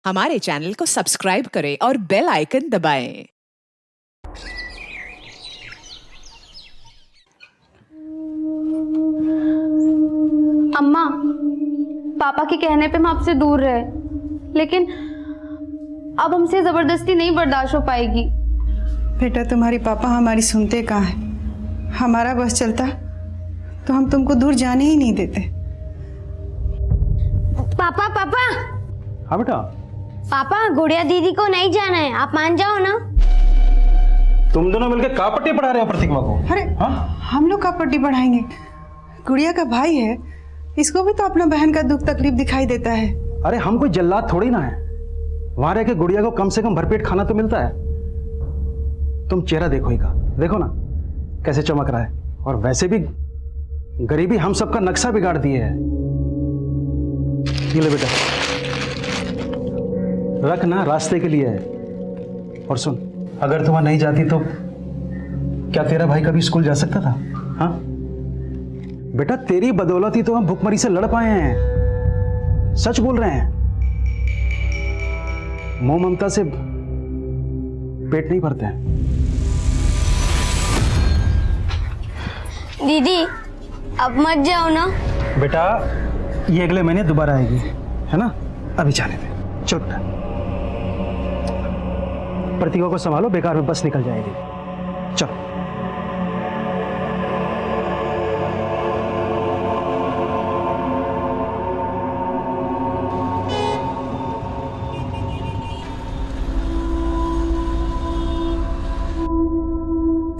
हमारे चैनल को सब्सक्राइब करें और बेल आइकन दबाएं। अम्मा, पापा के कहने पे हम आपसे दूर रहे, लेकिन अब हमसे जबरदस्ती नहीं बर्दाश्त हो पाएगी। बेटा, तुम्हारी पापा हमारी सुनते कहाँ हैं? हमारा बस चलता तो हम तुमको दूर जाने ही नहीं देते। पापा पापा हाँ बेटा। पापा, गुड़िया दीदी को नहीं जाना है, आप मान जाओ ना। तुम दोनों मिलकर का पट्टी पढ़ा रहे हो प्रतिमा को? अरे हाँ? हम लोग का पट्टी बढ़ाएंगे? गुड़िया का भाई है, इसको भी तो अपना बहन का दुख तकलीफ दिखाई देता है। अरे हम कोई जल्लाद थोड़ी ना है, वहां रह के गुड़िया को कम से कम भरपेट खाना तो मिलता है। तुम चेहरा देखो ही का, देखो ना कैसे चमक रहा है। और वैसे भी गरीबी हम सबका नक्शा बिगाड़ दिए है। ये ले बेटा, रख ना, रास्ते के लिए है। और सुन, अगर तुम नहीं जाती तो क्या तेरा भाई कभी स्कूल जा सकता था? हाँ बेटा, तेरी बदौलत ही तो हम भूखमरी से लड़ पाए हैं। सच बोल रहे हैं। मोह ममता से पेट नहीं भरते हैं। दीदी अब मत जाओ ना। बेटा, ये अगले महीने दोबारा आएगी, है ना? अभी जाने दे, चल बेटा। प्रतिभा को संभालो, बेकार में बस निकल जाएगी। चलो।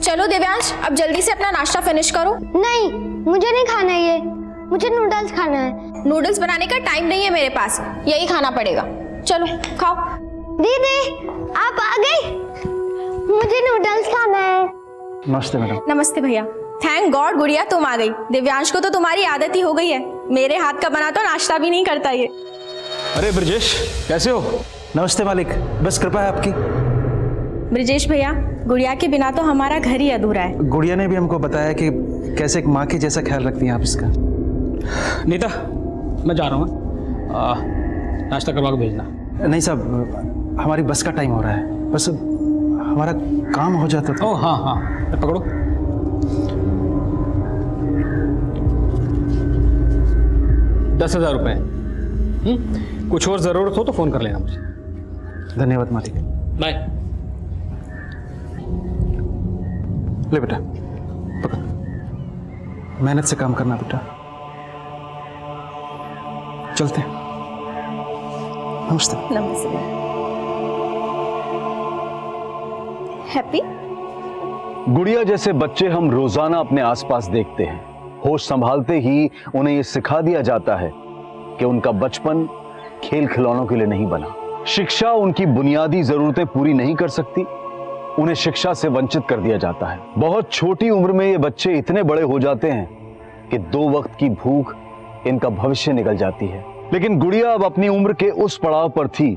चलो दिव्यांश, अब जल्दी से अपना नाश्ता फिनिश करो। नहीं, मुझे नहीं खाना है ये, मुझे नूडल्स खाना है। नूडल्स बनाने का टाइम नहीं है मेरे पास, यही खाना पड़ेगा। चलो खाओ। दीदी आप आ गई, मुझे नूडल्स खाना है। नमस्ते मैडम। नमस्ते भैया। थैंक गॉड गुड़िया तुम आ गई। दिव्यांश को तो तुम्हारी आदत ही हो गई है, मेरे हाथ का बना तो नाश्ता भी नहीं करता ये। अरे ब्रजेश, कैसे हो? नमस्ते मालिक, बस कृपा है आपकी। ब्रजेश भैया, गुड़िया के बिना तो हमारा घर ही अधूरा है। गुड़िया ने भी हमको बताया कि कैसे एक माँ के जैसा ख्याल रखती हैं आप इसका। नीता, मैं जा रहा हूँ, नाश्ता करवा के भेजना। नहीं साहब, हमारी बस का टाइम हो रहा है, बस हमारा काम हो जाता था। ओह हाँ हाँ, पकड़ो। ₹10,000। कुछ और जरूरत हो तो फोन कर लेना मुझे। धन्यवाद मालिक। बाय। ले बेटा, पकड़। मेहनत से काम करना बेटा। चलते हैं। नमस्ते। नमस्ते। हैप्पी। गुड़िया जैसे बच्चे हम रोजाना अपने आसपास देखते हैं। होश संभालते ही उन्हें यह सिखा दिया जाता है कि उनका बचपन खेल खिलौनों के लिए नहीं बना। शिक्षा उनकी बुनियादी जरूरतें पूरी नहीं कर सकती, उन्हें शिक्षा से वंचित कर दिया जाता है। बहुत छोटी उम्र में ये बच्चे इतने बड़े हो जाते हैं कि 2 वक्त की भूख इनका भविष्य निकल जाती है। लेकिन गुड़िया अब अपनी उम्र के उस पड़ाव पर थी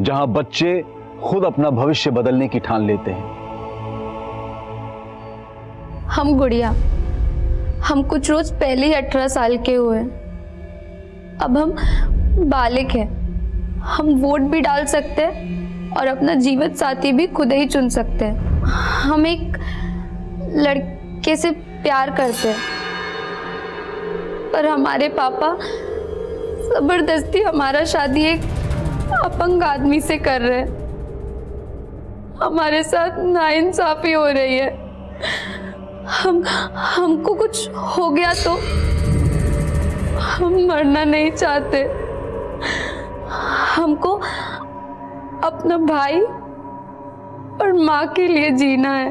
जहां बच्चे खुद अपना भविष्य बदलने की ठान लेते हैं। हम गुड़िया, हम कुछ रोज पहले ही 18 साल के हुए। अब हम बालिग हैं, हम वोट भी डाल सकते हैं और अपना जीवन साथी भी खुद ही चुन सकते हैं। हम एक लड़के से प्यार करते हैं, पर हमारे पापा जबरदस्ती हमारा शादी एक अपंग आदमी से कर रहे हैं। हमारे साथ नाइंसाफी हो रही है। हमको कुछ हो गया तो हम मरना नहीं चाहते। हमको अपना भाई और माँ के लिए जीना है।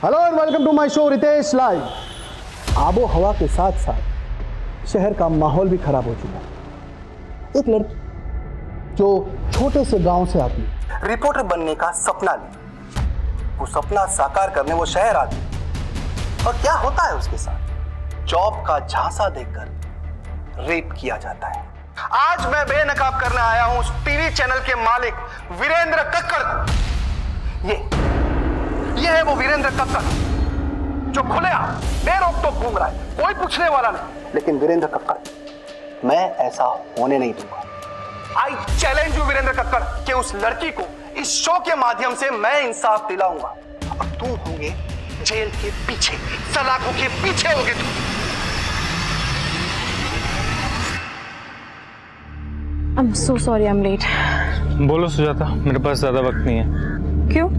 Hello and welcome to my show Ritesh live. आबो हवा के साथ साथ शहर का माहौल भी खराब हो चुका है। एक लड़की जो छोटे से गांव से आती है, रिपोर्टर बनने का सपना ली, वो सपना साकार करने वो शहर आती, और क्या होता है उसके साथ? जॉब का झांसा देकर रेप किया जाता है। आज मैं बेनकाब करने आया हूं उस टीवी चैनल के मालिक वीरेंद्र कक्कड़ को। ये है वो वीरेंद्र कक्कड़ जो खुलेआम बेरोक-टोक घूम रहा है, कोई पूछने वाला नहीं। लेकिन वीरेंद्र कक्कड़, मैं ऐसा होने नहीं दूंगा। I challenge you Virendra Kakkar कि उस लड़की को इस शो के माध्यम से मैं इंसाफ दिलाऊंगा और तुम होंगे जेल के पीछे, सलाखों के पीछे होगे तुम। I'm so sorry, I'm late. बोलो सुजाता, मेरे पास ज़्यादा वक्त नहीं है। क्यों?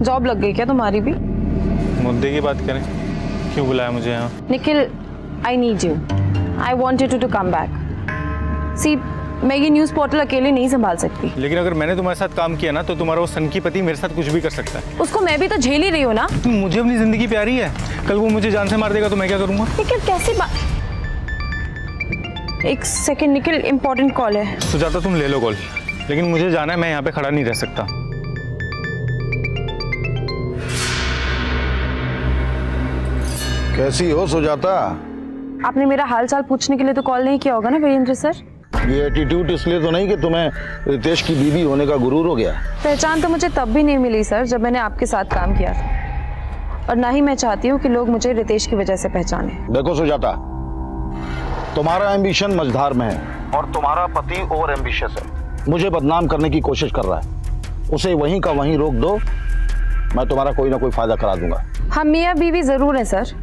जॉब लग गई क्या तुम्हारी भी? मुद्दे की बात करें, क्यों बुलाया मुझे यहाँ? Nikhil, I need you. I wanted you to come back. See, मैं ये न्यूज़ पोर्टल अकेले नहीं संभाल सकती। लेकिन अगर मैंने तुम्हारे साथ काम किया ना, तो तुम्हारा वो सनकी पति मेरे साथ कुछ भी कर सकता है। उसको मैं भी तो झेल ही रही हूँ ना। तुम मुझे अपनी जिंदगी प्यारी है, कल वो मुझे जान से मार देगा तो मैं क्या करूँगा? निखिल कैसी बात? एक सेकंड निखिल, इम्पोर्टेंट कॉल है। सुजाता तुम ले लो कॉल, लेकिन मुझे जाना है, मैं यहाँ पे खड़ा नहीं रह सकता। कैसी हो सुजाता? आपने मेरा हाल चाल पूछने के लिए तो कॉल नहीं किया होगा ना वीरेंद्र सर? ये एटीट्यूड इसलिए तो नहीं कि तुम्हें रितेश की बीवी होने का गुरूर हो गया? पहचान तो मुझे तब भी नहीं मिली सर, जब मैंने आपके साथ काम किया था, और ना ही मैं चाहती हूँ कि लोग मुझे रितेश की वजह से पहचाने। देखो सुजाता, तुम्हारा एम्बिशन मझधार में है और तुम्हारा पति ओवर एम्बिशियस है। मुझे बदनाम करने की कोशिश कर रहा है, उसे वहीं का वहीं रोक दो, मैं तुम्हारा कोई ना कोई फायदा करा दूंगा। हम मियाँ बीवी जरूर हैं सर,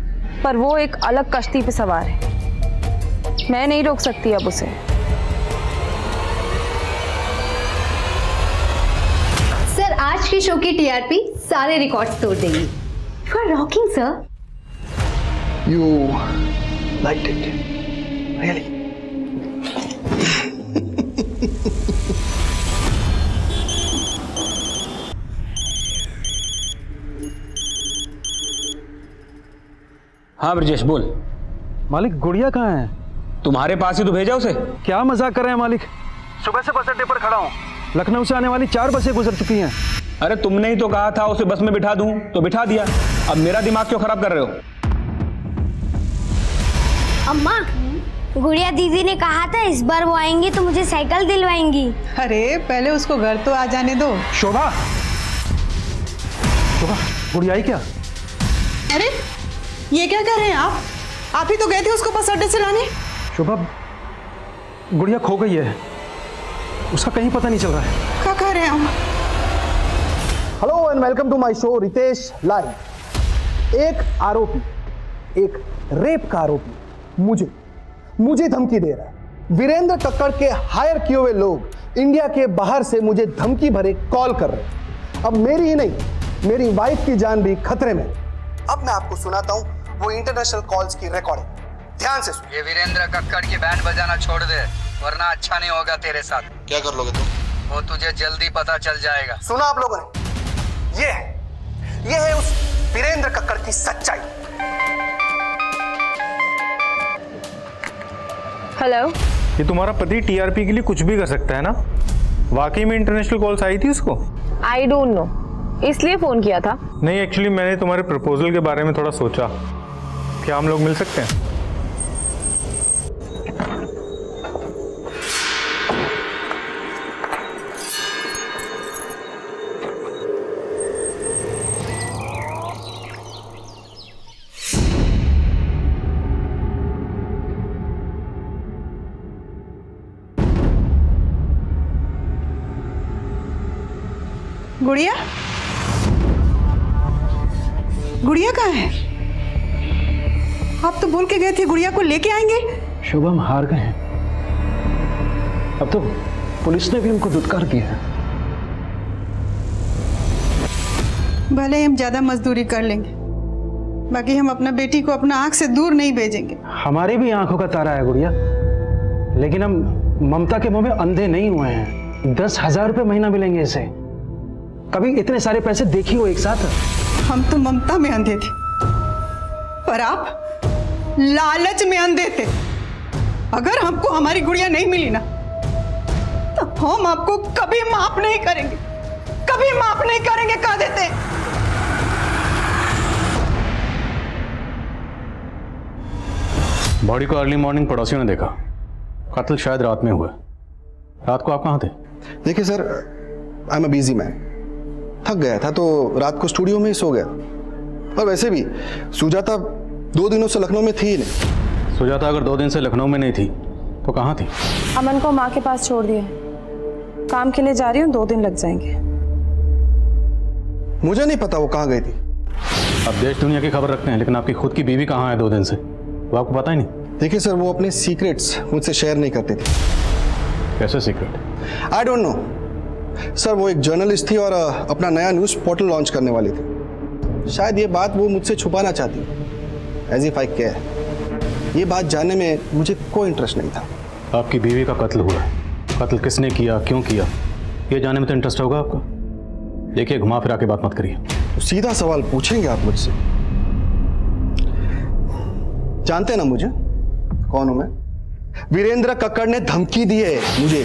पर वो एक अलग कश्ती पे सवार है, मैं नहीं रोक सकती अब उसे। सर, आज की शो की टीआरपी सारे रिकॉर्ड्स तोड़ देगी। You are rocking sir. You liked it, really? हाँ ब्रजेश बोल। मालिक गुड़िया कहाँ है? तुम्हारे पास ही तो भेजा उसे। क्या मजाक कर रहे हैं मालिक? सुबह से बस अड्डे पर खड़ा हूँ, लखनऊ से आने वाली 4 बसें गुजर चुकी हैं। अरे तुमने ही तो कहा था उसे बस में बिठा दूं, तो बिठा दिया। अब मेरा दिमाग क्यों खराब कर रहे हो? अम्मा, गुड़िया दीदी ने कहा था इस बार वो आएंगी तो मुझे साइकिल दिलवाएंगी। अरे पहले उसको घर तो आ जाने दो। शोभा, शोभा, गुड़िया आई क्या? अरे ये क्या कर रहे हैं आप? आप ही तो गए थे उसको बस अड्डे से लाने। शोभा, गुड़िया खो गई है, उसका कहीं पता नहीं चल रहा है। क्या कह रहे हैं हम? Hello and welcome to my show Ritesh live. एक आरोपी, एक रेप का आरोपी मुझे धमकी दे रहा है। वीरेंद्र कक्कड़ के हायर किए हुए लोग इंडिया के बाहर से मुझे धमकी भरे कॉल कर रहे हैं। अब मेरी ही नहीं, मेरी वाइफ की जान भी खतरे में। अब मैं आपको सुनाता हूं वो इंटरनेशनल कॉल्स की रिकॉर्डिंग, ध्यान से सुनिए। ये वीरेंद्र कक्कड़ की बैंड बजाना छोड़ दे, वरना अच्छा नहीं होगा तेरे साथ। क्या कर लोगे तुम? वो तुझे जल्दी पता चल जाएगा। सुना आप लोगों ने? ये है उस वीरेंद्र कक्कड़ की सच्चाई। हेलो, ये तुम्हारा पति टीआरपी के लिए कुछ भी कर सकता है ना? वाकई में इंटरनेशनल कॉल्स आई थी उसको? आई डोंट नो, इसलिए फोन किया था। नहीं, एक्चुअली मैंने तुम्हारे प्रपोजल के बारे में थोड़ा सोचा, क्या हम लोग मिल सकते हैं? गुड़िया, गुड़िया कहाँ है? आप तो बोल के गए थे गुड़िया को लेके आएंगे। शोभा, हम हार गए हैं, अब तो पुलिस ने भी हमको दुत्कार किया है। भले ही हम ज्यादा मजदूरी कर लेंगे, बाकी हम अपना बेटी को अपना आंख से दूर नहीं भेजेंगे। हमारी भी आंखों का तारा है गुड़िया, लेकिन हम ममता के मुंह में अंधे नहीं हुए हैं। 10,000 रुपये महीना मिलेंगे इसे। कभी इतने सारे पैसे देखी हो एक साथ? हम तो ममता में अंधे थे, पर आप लालच में अंधे थे। अगर हमको हमारी गुड़िया नहीं मिली ना, तो हम आपको कभी माफ नहीं करेंगे, कभी माफ नहीं करेंगे, कह देते हैं। बॉडी को अर्ली मॉर्निंग पड़ोसियों ने देखा, कत्ल शायद रात में हुआ। रात को आप कहाँ थे? देखिए sir, I am a busy man, थक गया था तो रात को स्टूडियो में ही सो गया। और वैसे भी सुजाता 2 दिनों से लखनऊ में थी ही नहीं। सुजाता अगर 2 दिन से लखनऊ में नहीं थी तो कहाँ थी? अमन को माँ के पास छोड़ दिया, काम के लिए जा रही हूँ, 2 दिन लग जाएंगे। मुझे नहीं पता वो कहाँ गई थी। अब देश दुनिया की खबर रखते हैं, लेकिन आपकी खुद की बीवी कहाँ है 2 दिन से, वो आपको पता ही नहीं? देखिए सर, वो अपने सीक्रेट्स मुझसे शेयर नहीं करती थी। कैसे secret? I don't know sir, वो एक जर्नलिस्ट थी और अपना नया न्यूज़ पोर्टल लॉन्च करने वाली थी। शायद ये बात वो मुझसे छुपाना चाहती, एज इफ आई केयर। ये बात जानने में मुझे कोई इंटरेस्ट नहीं था। आपकी बीवी का कत्ल हुआ है, कत्ल किसने किया, क्यों किया, ये जानने में तो इंटरेस्ट होगा आपको। देखिए, घुमा फिरा के बात मत करिए। तो सीधा सवाल पूछेंगे आप मुझसे? जानते ना मुझे कौन हूं मैं? वीरेंद्र कक्कड़ ने धमकी दी है मुझे।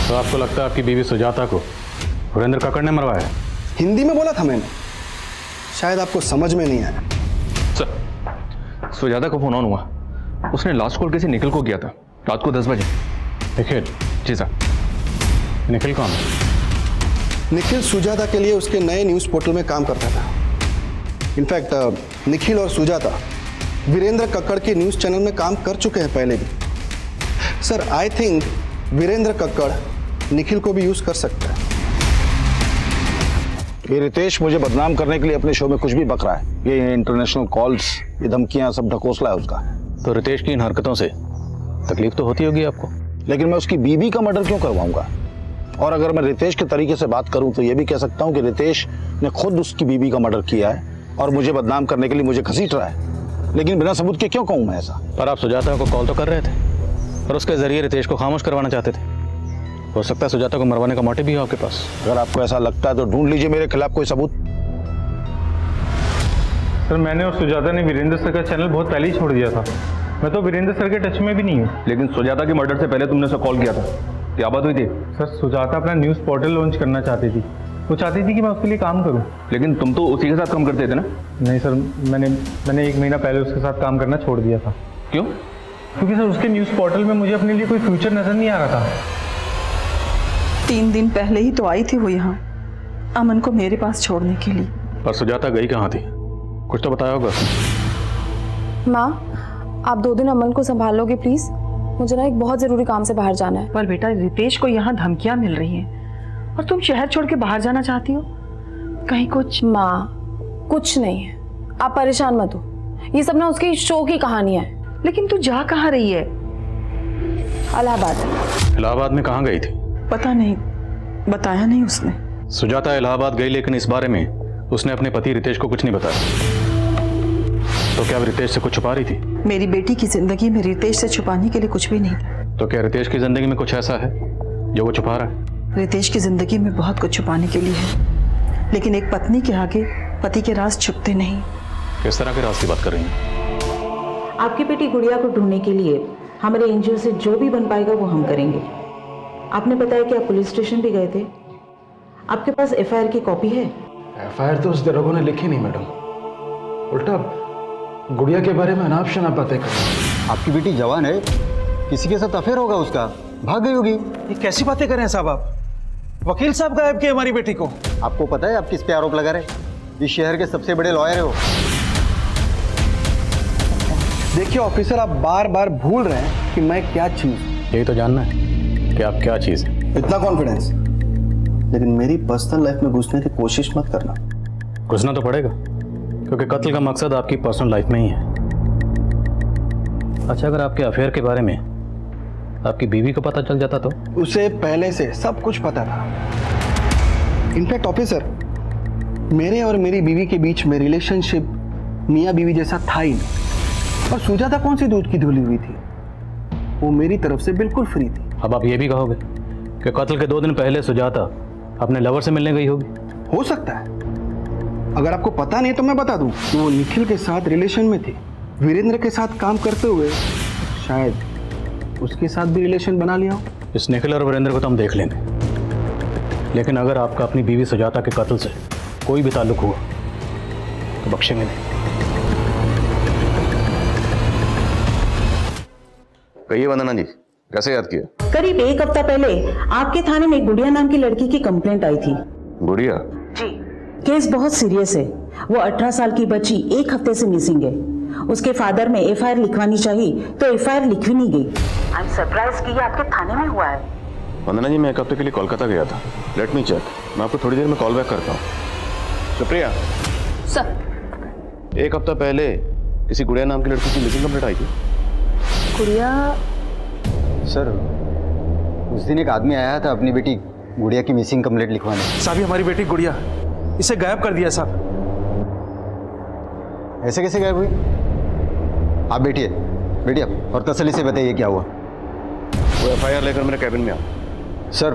तो आपको लगता है आपकी बीवी सुजाता को वीरेंद्र कक्कड़ ने मरवाया? हिंदी में बोला था मैंने, शायद आपको समझ में नहीं आया। सर, सुजाता को फोन ऑन हुआ, उसने लास्ट कॉल किसी निखिल को किया था रात को 10 बजे। निखिल? जी सर। निखिल कौन? निखिल सुजाता के लिए उसके नए न्यूज़ पोर्टल में काम करता था। इनफैक्ट निखिल और सुजाता वीरेंद्र कक्कड़ के न्यूज़ चैनल में काम कर चुके हैं पहले भी। Sir, I think Virendra Kakkar Nikhil को भी यूज़ कर सकता है। ये रितेश मुझे बदनाम करने के लिए अपने शो में कुछ भी बक रहा है। ये इंटरनेशनल कॉल्स, ये धमकियां, सब ढकोसला है उसका। तो रितेश की इन हरकतों से तकलीफ तो होती होगी आपको, लेकिन मैं उसकी बीवी का मर्डर क्यों करवाऊंगा? और अगर मैं रितेश के तरीके से बात करूं तो ये भी कह सकता हूं कि रितेश ने खुद उसकी बीवी का मर्डर किया है और मुझे बदनाम करने के लिए मुझे घसीट रहा है। लेकिन बिना सबूत के क्यों कहूं मैं ऐसा? पर आप सुजाता को कॉल तो कर रहे थे और उसके जरिए रितेश को खामोश करवाना चाहते थे। हो सकता है सुजाता को मरवाने का मोटिव भी हो आपके पास। अगर आपको ऐसा लगता है तो ढूंढ लीजिए मेरे खिलाफ कोई सबूत। सर, मैंने और सुजाता ने वीरेंद्र सर का चैनल बहुत पहले ही छोड़ दिया था। मैं तो वीरेंद्र सर के टच में भी नहीं हूँ। लेकिन सुजाता के मर्डर से पहले तुमने उसे कॉल किया था, क्या बात हुई थी? सर, सुजाता अपना न्यूज़ पोर्टल लॉन्च करना चाहती थी। वो चाहती थी कि मैं उसके लिए काम करूं। लेकिन तुम तो उसी के साथ काम करते थे ना? नहीं सर, मैंने 1 महीना पहले उसके साथ काम करना छोड़ दिया था। क्यों? क्योंकि सर उसके न्यूज़ पोर्टल में मुझे अपने लिए कोई फ्यूचर नजर नहीं आ रहा था। 3 दिन पहले ही तो आई थी वो यहाँ अमन को मेरे पास छोड़ने के लिए। पर सुजाता गई कहाँ थी, कुछ तो बताया होगा उसने। माँ, आप 2 दिन अमन को संभालोगे प्लीज? मुझे ना एक बहुत जरूरी काम से बाहर जाना है। पर बेटा, रितेश को यहाँ धमकियां मिल रही हैं और तुम शहर छोड़ के बाहर जाना चाहती हो? कहीं कुछ? माँ, कुछ नहीं है, आप परेशान मत हो। ये सब ना उसकी शो की कहानियां है। लेकिन तू जा कहाँ रही है? इलाहाबाद। इलाहाबाद में कहाँ गई थी? पता नहीं, बताया नहीं उसने। सुजाता इलाहाबाद गई, लेकिन इस बारे में उसने अपने पति रितेश को कुछ नहीं बताया। तो क्या रितेश से कुछ छुपा रही थी? मेरी बेटी की जिंदगी में रितेश से छुपाने के लिए कुछ भी नहीं था। तो क्या रितेश की जिंदगी में कुछ ऐसा है जो वो छुपा रहा है? रितेश की जिंदगी में बहुत कुछ छुपाने के लिए है, लेकिन एक पत्नी के आगे पति के राज छुपते नहीं। किस तरह के राज की बात कर रही हैं? आपकी बेटी गुड़िया को ढूंढने के लिए हमारे एनजीओ से जो भी बन पाएगा वो हम करेंगे। आपने बताया कि आप पुलिस स्टेशन भी गए थे, आपके पास एफआईआर की कॉपी है? एफआईआर तो उस दरोगा ने लिखी नहीं मैडम, उल्टा गुड़िया के बारे में अनाप शनाप बातें कर। आपकी बेटी जवान है, किसी के साथ अफेयर होगा उसका, भाग गई होगी। ये कैसी बातें कर रहे हैं साहब आप? वकील साहब गायब किए हमारी बेटी को। आपको पता है आप किस पे आरोप लगा रहे? इस शहर के सबसे बड़े लॉयर है वो। देखिए ऑफिसर, आप बार बार भूल रहे हैं कि मैं क्या चीज। यही तो जानना है कि आप क्या चीज है। इतना कॉन्फिडेंस, लेकिन मेरी पर्सनल लाइफ में घुसने की कोशिश मत करना। घुसना तो पड़ेगा, क्योंकि कत्ल का मकसद आपकी पर्सनल लाइफ में ही है। अच्छा, अगर आपके अफेयर के बारे में आपकी बीवी को पता चल जाता तो? उसे पहले से सब कुछ पता था। इनफैक्ट ऑफिसर, मेरे और मेरी बीवी के बीच में रिलेशनशिप मियाँ बीवी जैसा था ही नहीं। और सुजाता कौन सी दूध की धुली हुई थी, वो मेरी तरफ से बिल्कुल फ्री थी। अब आप ये भी कहोगे कि कत्ल के 2 दिन पहले सुजाता अपने लवर से मिलने गई होगी? हो सकता है। अगर आपको पता नहीं तो मैं बता दूं कि वो निखिल के साथ रिलेशन में थी। वीरेंद्र के साथ काम करते हुए शायद उसके साथ भी रिलेशन बना लिया हो। इस निखिल और वीरेंद्र को तो हम देख लेंगे, लेकिन अगर आपका अपनी बीवी सुजाता के कत्ल से कोई भी ताल्लुक हुआ तो बख्शेंगे नहीं। कहिए वंदना जी, कैसे याद किया? करीब 1 हफ्ता पहले आपके थाने में गुड़िया नाम की लड़की की कंप्लेंट आई थी। गुड़िया? जी। केस बहुत सीरियस है, वो 18 साल की बच्ची 1 हफ्ते से मिसिंग है। उसके फादर में एफआईआर लिखवानी चाहिए तो एफआईआर लिखवी नहीं गई। आई एम सरप्राइज कि ये आपके थाने में हुआ है। वंदना जी, मैं 1 हफ्ते के लिए कोलकाता गया था। लेट मी चेक, मैं आपको थोड़ी देर में कॉल बैक करता हूँ। सुप्रिया सर, 1 हफ्ता पहले किसी गुड़िया नाम की लड़की की मिसिंग कंप्लेंट आई थी। गुड़िया? सर, उस दिन एक आदमी आया था अपनी बेटी गुड़िया की मिसिंग कंप्लेंट लिखवाने। साहब, ये हमारी बेटी गुड़िया, इसे गायब कर दिया साहब। ऐसे कैसे गायब हुई? आप बैठिए आप और तसल्ली से बताइए क्या हुआ। वो एफआईआर लेकर मेरे कैबिन में आओ। सर,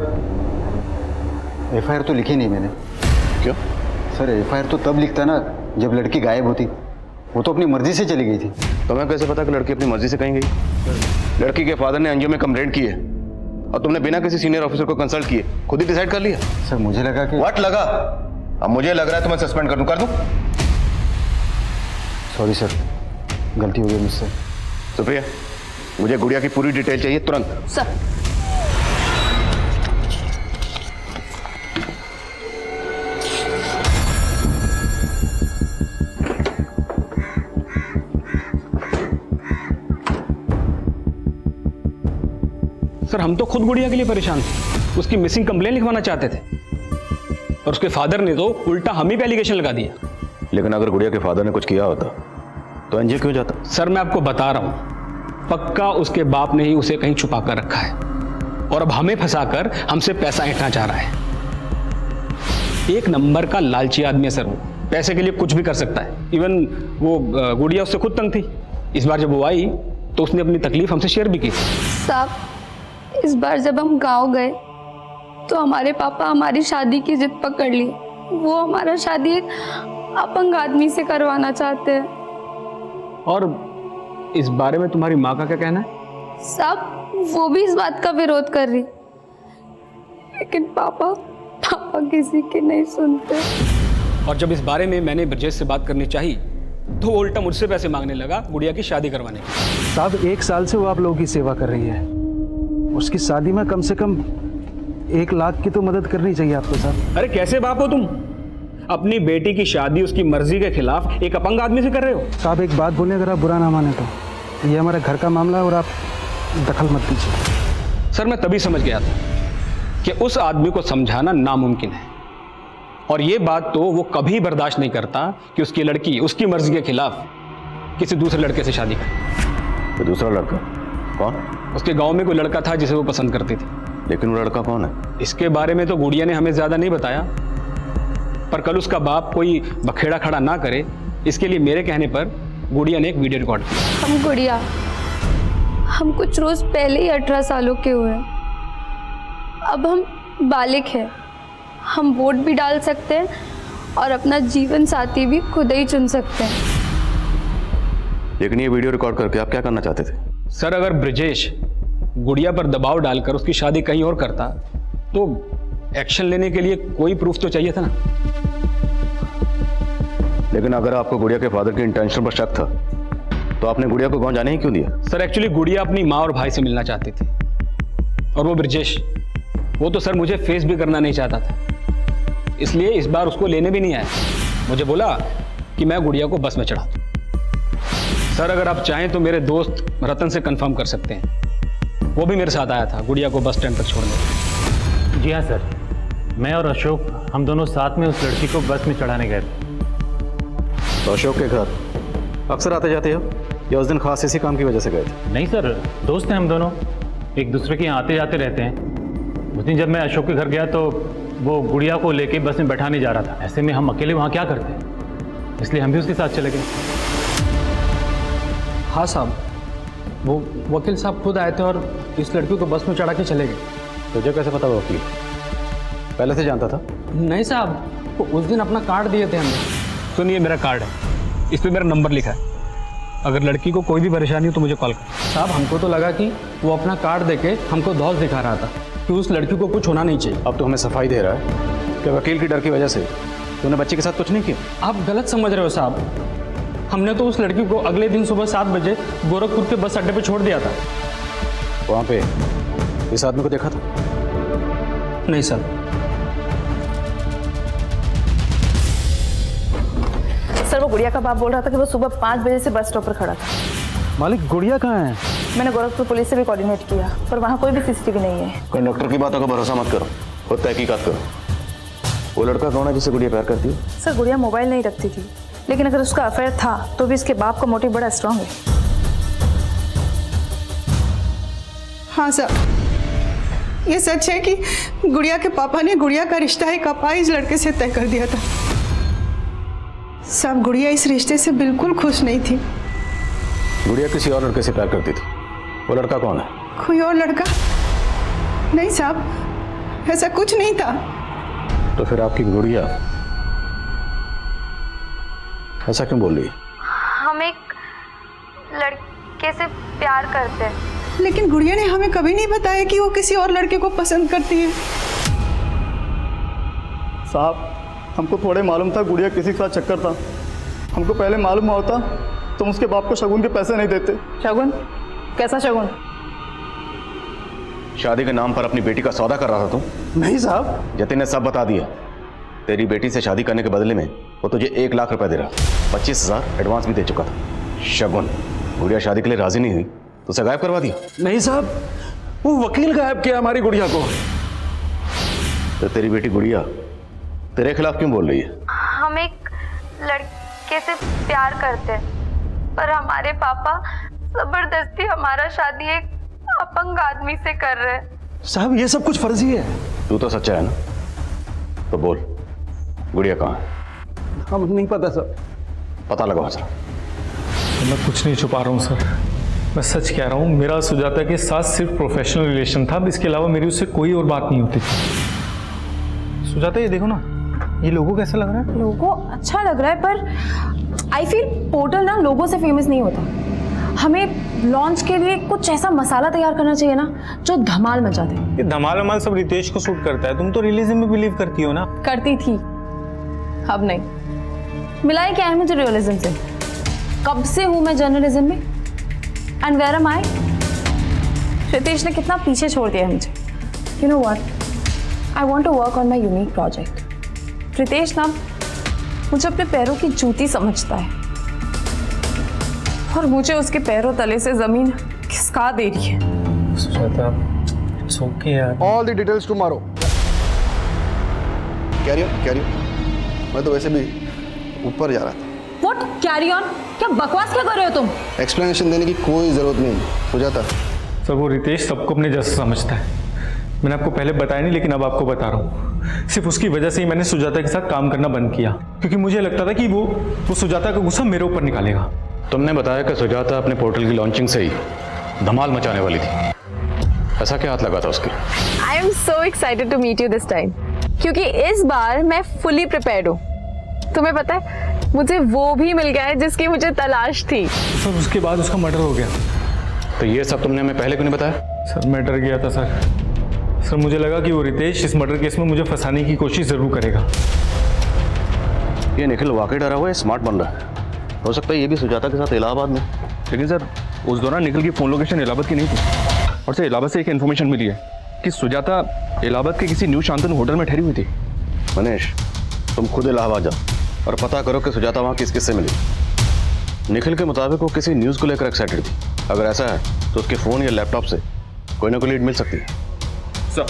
एफआईआर तो लिखी नहीं मैंने। क्यों? सर, एफआईआर तो तब लिखता ना जब लड़की गायब होती। वो तो अपनी मर्जी से चली गई थी। तो मैं कैसे पता कि लड़की अपनी मर्जी से कहीं गई? लड़की के फादर ने एनजीओ में कंप्लेंट की है और तुमने बिना किसी सीनियर ऑफिसर को कंसल्ट किए खुद ही डिसाइड कर लिया? सर, मुझे लगा कि व्हाट लगा? अब मुझे लग रहा है तुम्हें सस्पेंड कर दूं। सॉरी सर, गलती हो गई मुझसे। सुप्रिया, मुझे गुड़िया की पूरी डिटेल चाहिए तुरंत। सर, सर, हम तो खुद गुड़िया के लिए परेशान थे। उसकी मिसिंग कंप्लेन लिखवाना चाहते थे और उसके फादर ने तो उल्टा हम ही पे एलिगेशन लगा दिया। लेकिन अगर गुड़िया के फादर ने कुछ किया होता तो एनजीओ क्यों जाता? सर, मैं आपको बता रहा हूं, पक्का उसके बाप ने ही उसे कहीं छुपा कर रखा है और अब हमें फंसाकर हमसे पैसा ऐंठना चाह रहा है। एक नंबर का लालची आदमी है सर वो, पैसे के लिए कुछ भी कर सकता है। इवन वो गुड़िया उससे खुद तंग थी। इस बार जब वो आई तो उसने अपनी तकलीफ हमसे शेयर भी की। साहब, इस बार जब हम गांव गए तो हमारे पापा हमारी शादी की जिद पकड़ ली। वो हमारा शादी एक अपंग आदमी से करवाना चाहते हैं। और इस बारे में तुम्हारी माँ का क्या कहना है? साहब, वो भी इस बात का विरोध कर रही, लेकिन पापा किसी की नहीं सुनते। और जब इस बारे में मैंने ब्रजेश से बात करनी चाहिए तो वो उल्टा मुझसे पैसे मांगने लगा गुड़िया की शादी करवाने की। साहब, 1 साल से वो आप लोगों की सेवा कर रही है। उसकी शादी में कम से कम 1 लाख की तो मदद करनी चाहिए आपको साहब। अरे कैसे बाप हो तुम? अपनी बेटी की शादी उसकी मर्जी के खिलाफ एक अपंग आदमी से कर रहे हो? साहब, एक बात बोले, अगर आप बुरा ना माने तो ये हमारा घर का मामला है और आप दखल मत दीजिए। सर, मैं तभी समझ गया था कि उस आदमी को समझाना नामुमकिन है और ये बात तो वो कभी बर्दाश्त नहीं करता कि उसकी लड़की उसकी मर्जी के खिलाफ किसी दूसरे लड़के से शादी करे। तो दूसरा लड़का कौन? उसके गांव में कोई लड़का था जिसे वो पसंद करती थी। लेकिन वो लड़का कौन है? इसके बारे में तो गुड़िया ने हमें ज्यादा नहीं बताया, पर कल उसका बाप कोई बखेड़ा खड़ा ना करे इसके लिए मेरे कहने पर गुड़िया ने एक वीडियो रिकॉर्ड किया। हम कुछ रोज पहले ही 18 सालों के हुए। अब हम बालिग हैं, हम वोट भी डाल सकते हैं और अपना जीवन साथी भी खुद ही चुन सकते हैं। लेकिन ये वीडियो रिकॉर्ड करके आप क्या करना चाहते थे? सर, अगर ब्रजेश गुड़िया पर दबाव डालकर उसकी शादी कहीं और करता तो एक्शन लेने के लिए कोई प्रूफ तो चाहिए था ना। लेकिन अगर आपको गुड़िया के फादर के इंटेंशन पर शक था तो आपने गुड़िया को गांव जाने ही क्यों दिया? सर, एक्चुअली गुड़िया अपनी माँ और भाई से मिलना चाहती थी और वो ब्रजेश, वो तो सर मुझे फेस भी करना नहीं चाहता था, इसलिए इस बार उसको लेने भी नहीं आया। मुझे बोला कि मैं गुड़िया को बस में चढ़ा दूं। सर, अगर आप चाहें तो मेरे दोस्त रतन से कंफर्म कर सकते हैं, वो भी मेरे साथ आया था गुड़िया को बस स्टैंड तक छोड़ने। जी हाँ सर, मैं और अशोक हम दोनों साथ में उस लड़की को बस में चढ़ाने गए थे। तो अशोक के घर अक्सर आते जाते हो या उस दिन खास इसी काम की वजह से गए थे? नहीं सर, दोस्त हैं हम दोनों, एक दूसरे के यहाँ आते जाते रहते हैं। उस दिन जब मैं अशोक के घर गया तो वो गुड़िया को लेके बस में बैठाने जा रहा था। ऐसे में हम अकेले वहाँ क्या करते, इसलिए हम भी उसके साथ चले गए। हाँ साहब, वो वकील साहब खुद आए थे और इस लड़की को बस में चढ़ा के चले गए। तुझे कैसे पता वो वकील पहले से जानता था? नहीं साहब, वो उस दिन अपना कार्ड दिए थे हमें। सुनिए, मेरा कार्ड है, इस पर मेरा नंबर लिखा है। अगर लड़की को कोई भी परेशानी हो तो मुझे कॉल कर। साहब, हमको तो लगा कि वो अपना कार्ड देके हमको धौस दिखा रहा था कि उस लड़की को कुछ होना नहीं चाहिए। अब तो हमें सफाई दे रहा है कि वकील की डर की वजह से तूने बच्चे के साथ कुछ नहीं किया। आप गलत समझ रहे हो साहब, हमने तो उस लड़की को अगले दिन सुबह 7 बजे गोरखपुर के बस अड्डे पे छोड़ दिया था। वहाँ पे इस आदमी को देखा था? नहीं सर। सर वो गुड़िया का बाप बोल रहा था कि वो सुबह 5 बजे से बस स्टॉप पर खड़ा था। मालिक गुड़िया कहाँ है? मैंने गोरखपुर पुलिस से भी कोऑर्डिनेट किया पर वहाँ कोई भी सीसीटीवी नहीं है। कंडक्टर की बातों का भरोसा मत करो, खुद तहकीकात करो। वो लड़का कौन है जिससे गुड़िया प्यार करती है? सर गुड़िया मोबाइल नहीं रखती थी, लेकिन अगर उसका अफेयर था तो भी इसके बाप का मोटिव बड़ा स्ट्रांग है। हाँ सर, ये सच है कि गुड़िया के पापा ने गुड़िया का रिश्ता एक अपाहिज लड़के से तय कर दिया था। सब गुड़िया इस रिश्ते से बिल्कुल खुश नहीं थी। गुड़िया किसी और लड़के से प्यार करती थी। वो लड़का कौन है? कोई और लड़का नहीं साहब, ऐसा कुछ नहीं था। तो फिर आपकी गुड़िया ऐसा क्यों बोल रही है? हम एक लड़के से प्यार करते हैं। लेकिन गुड़िया ने हमें कभी नहीं बताया कि वो किसी और लड़के को पसंद करती है। साहब हमको थोड़े मालूम था गुड़िया किसी के साथ चक्कर था। हमको पहले मालूम हुआ होता तो उसके बाप को शगुन के पैसे नहीं देते। शगुन? कैसा शगुन? शादी के नाम पर अपनी बेटी का सौदा कर रहा था तुम? नहीं साहब। जतिन ने सब बता दिया। तेरी बेटी से शादी करने के बदले में वो तुझे 1 लाख रुपए दे रहा, 25,000 एडवांस भी दे चुका था। शगुन, गुड़िया शादी के लिए राजी नहीं हुई तो उसे गायब करवा दिया? नहीं साहब, वो वकील गायब किया हमारी गुड़िया को। तो तेरी बेटी गुड़िया तेरे खिलाफ क्यों बोल रही है? हम एक लड़के से प्यार करते हैं पर हमारे पापा जबरदस्ती हमारा शादी एक अपंग आदमी से कर रहे हैं। साहब ये सब कुछ फर्जी है। तू तो सच्चा है ना? तो बोल गुड़िया कहाँ है? हम नहीं पता सर। पता लगाओ सर। मैं कुछ नहीं छुपा रहा हूँ सर, मैं सच कह रहा हूँ। मेरा सुजाता के साथ सिर्फ प्रोफेशनल रिलेशन था, इसके अलावा मेरी उससे कोई और बात नहीं होती थी। सुजाता ये देखो ना, ये लोगो कैसा लग रहा है? लोगो अच्छा लग रहा है पर आई फील पोर्टल ना लोगो से फेमस नहीं होता। हमें लॉन्च के लिए कुछ ऐसा मसाला तैयार करना चाहिए ना जो धमाल मचा दे। ये धमाल वमाल सब रितेश को सूट करता है। तुम तो रियलिज्म में बिलीव करती हो ना? करती थी, अब नहीं। मिला क्या है मुझे रियलिज्म से? कब से हूं मैं जर्नलिज्म में? And where am I? Ritesh ने कितना पीछे छोड़ दिया है मुझे। You know what, I want to work on my unique project. Ritesh ना मुझे अपने पैरों की जूती समझता है और मुझे उसके पैरों तले से जमीन खिसका दे रही है। सुजाता, इट्स ओके यार। All the details tomorrow. Carry मैं तो वैसे भी ऊपर जा रहा था। What carry on? क्या बकवास क्या कर रहे हो तुम? एक्सप्लेनेशन देने की कोई जरूरत नहीं हो जाता। सर वो रितेश सबको अपने जैसा समझता है। मैंने आपको पहले बताया नहीं, लेकिन अब आपको बता रहा हूँ। सिर्फ उसकी वजह से ही मैंने सुजाता के साथ काम करना बंद किया, क्योंकि मुझे लगता था कि वो सुजाता का गुस्सा मेरे ऊपर निकालेगा। तुमने बताया कि सुजाता अपने पोर्टल की लॉन्चिंग से ही धमाल मचाने वाली थी। ऐसा क्या हाथ लगा था उसके? I am so excited to meet you this time, क्योंकि इस बार मैं फुली प्रिपेयर्ड हूँ। तुम्हें पता है मुझे वो भी मिल गया है जिसकी मुझे तलाश थी। सर उसके बाद उसका मर्डर हो गया। तो ये सब तुमने हमें पहले क्यों नहीं बताया? सर मैं डर गया था सर मुझे लगा कि वो रितेश इस मर्डर केस में मुझे फंसाने की कोशिश जरूर करेगा। ये निखिल वाकई डरा हुआ है, स्मार्ट बन रहा है। हो सकता है ये भी सुजाता के साथ इलाहाबाद में। लेकिन सर उस दौरान निखिल की फोन लोकेशन इलाहाबाद की नहीं थी, और सर इलाहाबाद से एक इन्फॉर्मेशन मिली है कि सुजाता इलाहाबाद के किसी न्यू शांतनु होटल में ठहरी हुई थी। मनीष, तुम खुद इलाहाबाद जाओ और पता करो कि सुजाता वहाँ किस किस से मिली। निखिल के मुताबिक वो किसी न्यूज़ को लेकर एक्साइटेड थी। अगर ऐसा है तो उसके फ़ोन या लैपटॉप से कोई ना कोई लीड मिल सकती है। सर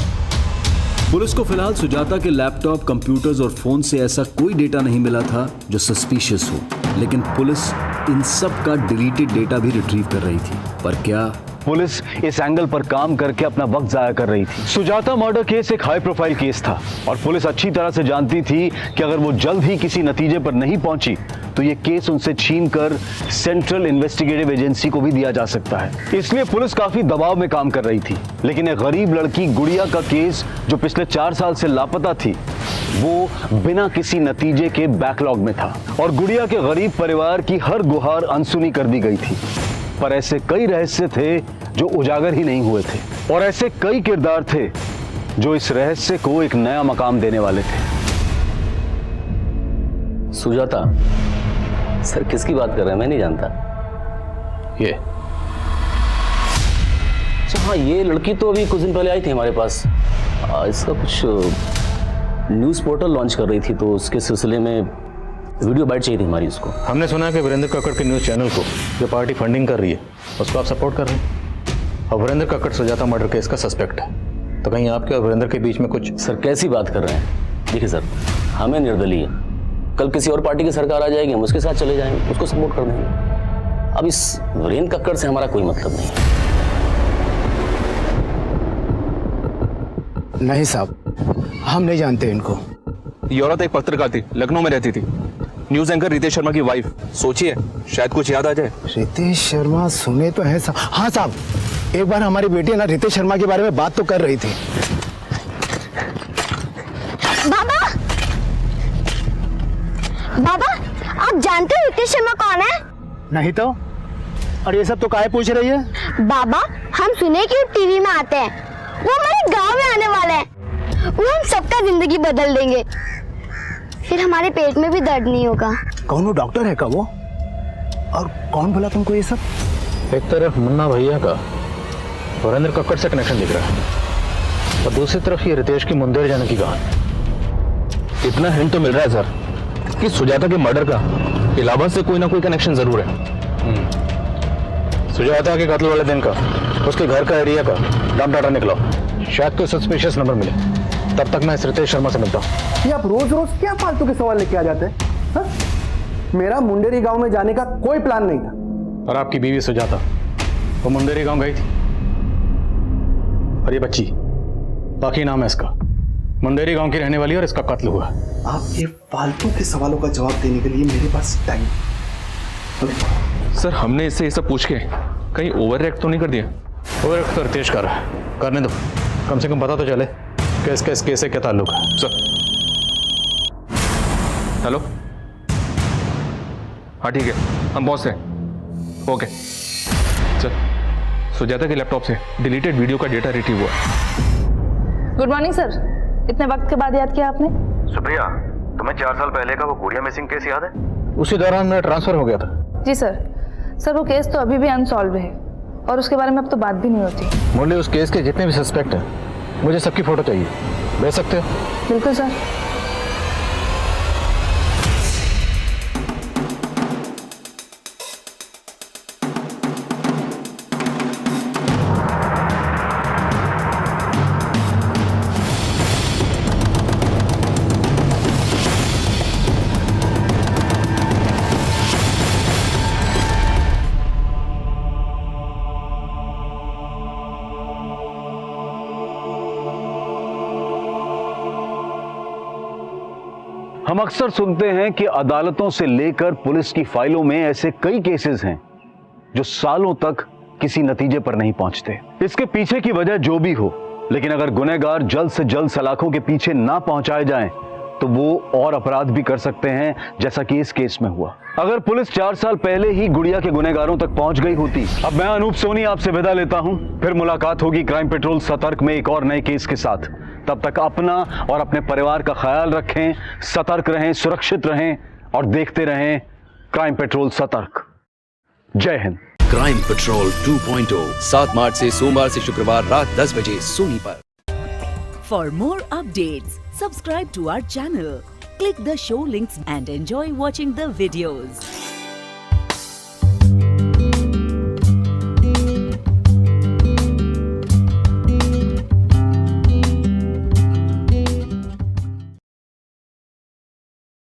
पुलिस को फिलहाल सुजाता के लैपटॉप, कंप्यूटर्स और फोन से ऐसा कोई डेटा नहीं मिला था जो सस्पिशियस हो, लेकिन पुलिस इन सब का डिलीटेड डेटा भी रिट्रीव कर रही थी। पर क्या पुलिस इस एंगल पर काम करके अपना वक्त जाया कर रही थी? सुजाता मर्डर केस एक हाई प्रोफाइल केस था और पुलिस अच्छी तरह से जानती थी कि अगर वो जल्द ही किसी नतीजे पर नहीं पहुंची तो ये केस उनसे छीनकर सेंट्रल इन्वेस्टिगेटिव एजेंसी को भी दिया जा सकता है। इसलिए पुलिस काफी दबाव में काम कर रही थी। लेकिन एक गरीब लड़की गुड़िया का केस जो पिछले 4 साल से लापता थी, वो बिना किसी नतीजे के बैकलॉग में था और गुड़िया के गरीब परिवार की हर गुहार अनसुनी कर दी गई थी। पर ऐसे कई रहस्य थे जो उजागर ही नहीं हुए थे और ऐसे कई किरदार थे जो इस रहस्य को एक नया मकाम देने वाले थे। सुजाता सर किसकी बात कर रहे हैं? मैं नहीं जानता। ये अच्छा हाँ, ये लड़की तो अभी कुछ दिन पहले आई थी हमारे पास। इसका कुछ न्यूज़ पोर्टल लॉन्च कर रही थी, तो उसके सिलसिले में वीडियो बाइट चाहिए थी हमारी उसको। हमने सुना है कि वीरेंद्र कक्कड़ के न्यूज़ चैनल को जो पार्टी फंडिंग कर रही है उसको आप सपोर्ट कर रहे हैं, और वीरेंद्र कक्कड़ सुजाता मर्डर केस का सस्पेक्ट है, तो कहीं आपके और वीरेंद्र के बीच में कुछ? सर कैसी बात कर रहे हैं? देखिए सर, हमें निर्दलीय, कल किसी और पार्टी की सरकार आ जाएगी, हम उसके साथ चले जाएंगे, उसको सपोर्ट कर देंगे। अब इस वीरेंद्र कक्कड़ से हमारा कोई मतलब नहीं है। नहीं साहब, हम नहीं जानते इनको। ये औरत एक पत्रकार थी, लखनऊ में रहती थी, न्यूज एंकर रितेश शर्मा की वाइफ। सोचिए शायद कुछ याद आ जाए। रितेश शर्मा सुने तो है साहब। हाँ साहब, एक बार हमारी बेटी ना रितेश शर्मा के बारे में बात तो कर रही थी। बाबा, बाबा आप जानते हो रितेश शर्मा कौन है? नहीं तो, और ये सब तो काहे पूछ रही है? बाबा हम सुने कि वो टीवी में आते हैं, वो हमारे गांव में आने वाले हैं, वो हम सबका जिंदगी बदल देंगे, फिर हमारे पेट में भी दर्द नहीं होगा। कौन वो डॉक्टर है का वो? और कौन बोला तुमको ये सब? एक तरफ मुन्ना भैया का वीरेंद्र कक्कड़ से कनेक्शन दिख रहा है, और दूसरी तरफ ये रितेश की मुंदेर जाने की कहानी। इतना हिंट तो मिल रहा है सर कि सुजाता के मर्डर का इलाहाबाद से कोई ना कोई कनेक्शन जरूर है। सुजाता के कत्ल वाले दिन का, उसके घर का, एरिया का डाटा डाटा निकला, शायद कोई सस्पिशियस नंबर मिले। तब तक मैं इस रितेश शर्मा से मिलता हूँ। ये आप रोज रोज क्या फालतू के सवाल लेके आ जाते हैं? हाँ? मेरा मुंडेरी गांव में जाने का कोई प्लान नहीं था। और आपकी बीवी सुजाता वो मुंदेरी गांव गई थी, और ये बच्ची, बाकी नाम है इसका, मुंदेरी गांव की रहने वाली, और इसका कत्ल हुआ। आप ये फालतू के सवालों का जवाब देने के लिए मेरे पास टाइम। सर हमने इससे ये सब पूछ के कहीं ओवर रिएक्ट तो नहीं कर दिया? ओवर रिएक्ट तो रितेश कर रहा है, करने दो, कम से कम पता तो चले कि इसका इस केस से क्या ताल्लुक है। सर हेलो, हाँ ठीक है, हम पहुंच रहे हैं। ओके सर, सुजाता के लैपटॉप से डिलीटेड वीडियो का डेटा रिट्रीव हुआ। गुड मॉर्निंग सर, इतने वक्त के बाद याद किया आपने? सुप्रिया, तुम्हें 4 साल पहले का वो गुड़िया मिसिंग केस याद है? उसी दौरान मेरा ट्रांसफर हो गया था। जी सर। सर वो केस तो अभी भी अनसॉल्व है, और उसके बारे में अब तो बात भी नहीं होती। मुरली, उस केस के जितने भी सस्पेक्ट हैं मुझे सबकी फोटो चाहिए, भेज सकते हो? बिल्कुल सर। हम अक्सर सुनते हैं कि अदालतों से लेकर पुलिस की फाइलों में ऐसे कई केसेस हैं जो सालों तक किसी नतीजे पर नहीं पहुंचते। इसके पीछे की वजह जो भी हो, लेकिन अगर गुनहगार जल्द से जल्द सलाखों के पीछे ना पहुंचाए जाएं, तो वो और अपराध भी कर सकते हैं, जैसा कि इस केस में हुआ। अगर पुलिस 4 साल पहले ही गुड़िया के गुनहगारों तक पहुंच गई होती। अब मैं अनूप सोनी आपसे विदा लेता हूं, फिर मुलाकात होगी क्राइम पेट्रोल सतर्क में एक और नए केस के साथ। तब तक अपना और अपने परिवार का ख्याल रखें, सतर्क रहें, सुरक्षित रहें और देखते रहें क्राइम पेट्रोल सतर्क। जय हिंद। क्राइम पेट्रोल 2.0 7 मार्च से सोमवार से शुक्रवार रात 10 बजे सोनी पर। For more updates, subscribe to our channel, click the show links and enjoy watching the videos.